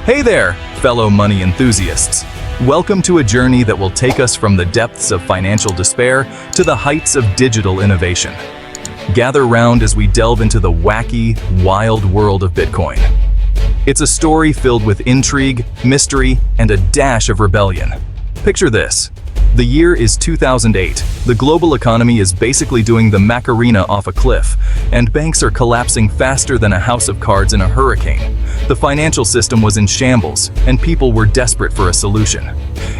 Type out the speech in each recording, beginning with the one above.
Hey there, fellow money enthusiasts. Welcome to a journey that will take us from the depths of financial despair to the heights of digital innovation. Gather round as we delve into the wacky, wild world of Bitcoin. It's a story filled with intrigue, mystery, and a dash of rebellion. Picture this. The year is 2008. The global economy is basically doing the Macarena off a cliff, and banks are collapsing faster than a house of cards in a hurricane. The financial system was in shambles, and people were desperate for a solution.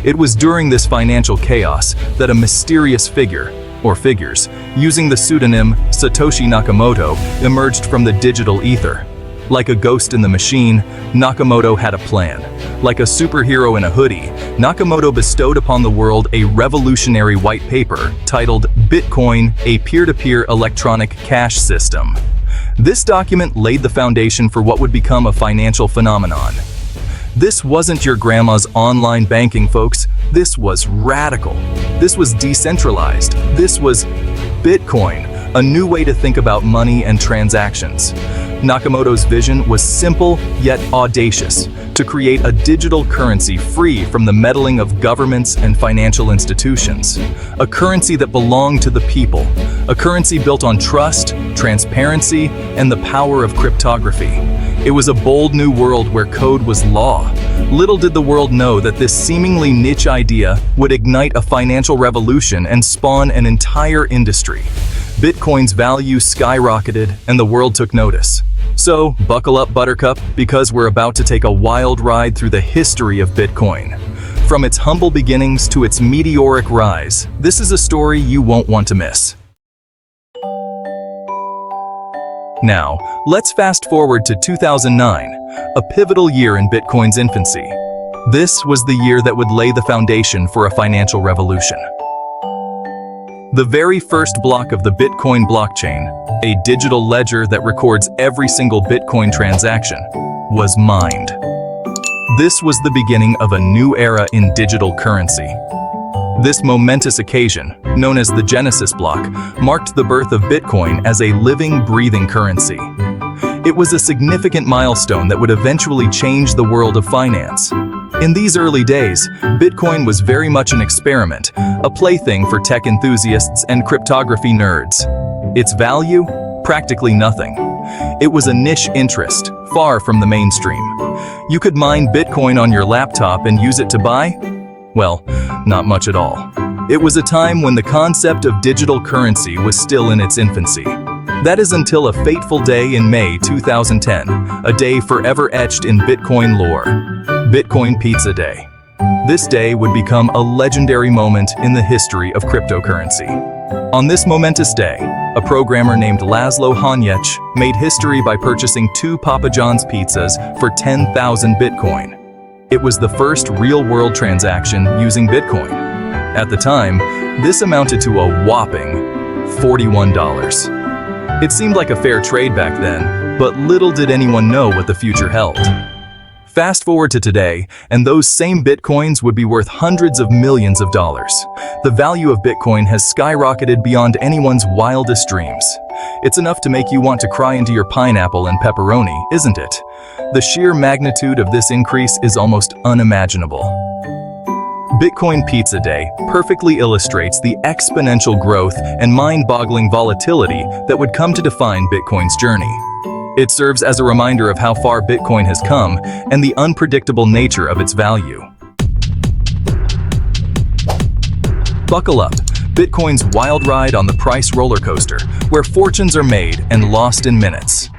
It was during this financial chaos that a mysterious figure, or figures, using the pseudonym Satoshi Nakamoto, emerged from the digital ether. Like a ghost in the machine, Nakamoto had a plan. Like a superhero in a hoodie, Nakamoto bestowed upon the world a revolutionary white paper titled Bitcoin, a peer-to-peer electronic cash system. This document laid the foundation for what would become a financial phenomenon. This wasn't your grandma's online banking, folks. This was radical. This was decentralized. This was Bitcoin, a new way to think about money and transactions. Nakamoto's vision was simple yet audacious: to create a digital currency free from the meddling of governments and financial institutions. A currency that belonged to the people. A currency built on trust, transparency, and the power of cryptography. It was a bold new world where code was law. Little did the world know that this seemingly niche idea would ignite a financial revolution and spawn an entire industry. Bitcoin's value skyrocketed, and the world took notice. So, buckle up, Buttercup, because we're about to take a wild ride through the history of Bitcoin. From its humble beginnings to its meteoric rise, this is a story you won't want to miss. Now, let's fast forward to 2009, a pivotal year in Bitcoin's infancy. This was the year that would lay the foundation for a financial revolution. The very first block of the Bitcoin blockchain, a digital ledger that records every single Bitcoin transaction, was mined. This was the beginning of a new era in digital currency. This momentous occasion, known as the Genesis block, marked the birth of Bitcoin as a living, breathing currency. It was a significant milestone that would eventually change the world of finance. In these early days, Bitcoin was very much an experiment, a plaything for tech enthusiasts and cryptography nerds. Its value? Practically nothing. It was a niche interest, far from the mainstream. You could mine Bitcoin on your laptop and use it to buy? Well, not much at all. It was a time when the concept of digital currency was still in its infancy. That is until a fateful day in May 2010, a day forever etched in Bitcoin lore. Bitcoin Pizza Day. This day would become a legendary moment in the history of cryptocurrency. On this momentous day, a programmer named Laszlo Hanyecz made history by purchasing 2 Papa John's pizzas for 10,000 Bitcoin. It was the first real-world transaction using Bitcoin. At the time, this amounted to a whopping $41. It seemed like a fair trade back then, but little did anyone know what the future held. Fast forward to today, and those same Bitcoins would be worth hundreds of millions of dollars. The value of Bitcoin has skyrocketed beyond anyone's wildest dreams. It's enough to make you want to cry into your pineapple and pepperoni, isn't it? The sheer magnitude of this increase is almost unimaginable. Bitcoin Pizza Day perfectly illustrates the exponential growth and mind-boggling volatility that would come to define Bitcoin's journey. It serves as a reminder of how far Bitcoin has come and the unpredictable nature of its value. Buckle up, Bitcoin's wild ride on the price roller coaster, where fortunes are made and lost in minutes.